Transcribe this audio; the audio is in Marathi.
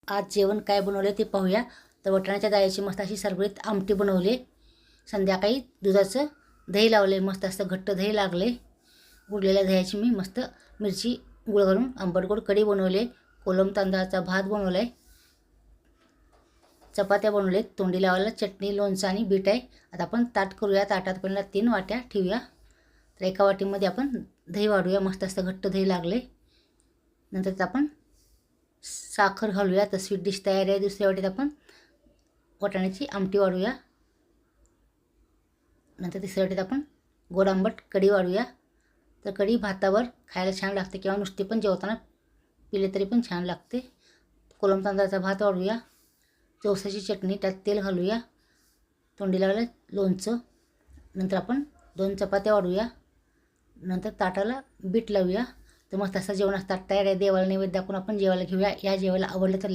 आज जेवण काय बनवले ते पाहूया. तर वाटाण्याच्या डाळीची मस्त अशी सरबरीत आमटी बनवली. संध्याकाळी दुधाचं दही लावले, मस्त असं घट्ट दही लागले. उरलेल्या दह्याची मी मस्त मिरची गुळ घालून आंबट गोड कढी बनवले. कोलम तांदळाचा भात बनवला आहे. चपात्या बनवले. तोंडी लावायला चटणी, लोणचं आणि बीट आहे. आता आपण ताट करूया. ताटात पहिला 3 वाट्या ठेवूया. तर एका वाटीमध्ये आपण दही वाढूया. मस्त असं घट्ट दही लागले. नंतर आपण साखर घालूया. तर स्वीट डिश तयार आहे. दुसऱ्या वाटीत आपण वाटाण्याची आमटी वाढूया. नंतर तिसऱ्या वाटीत आपण गोड आंबट कढी वाढूया. तर कढी भातावर खायला छान लागते किंवा नुसती पण जेवताना पिले तरी पण छान लागते. कोलम तांदळाचा भात वाढूया. जवसाची चटणी, त्यात तेल घालूया. तोंडी लावायला लोणचं. नंतर आपण 2 चपात्या वाढूया. नंतर ताटाला बीट लावूया. तर मस्त असं जेवणाचं ताट तयार आहे. देवाला नैवेद्य दाखवून आपण जेवायला घेऊया. या जेवायला आवडलं तर लाईक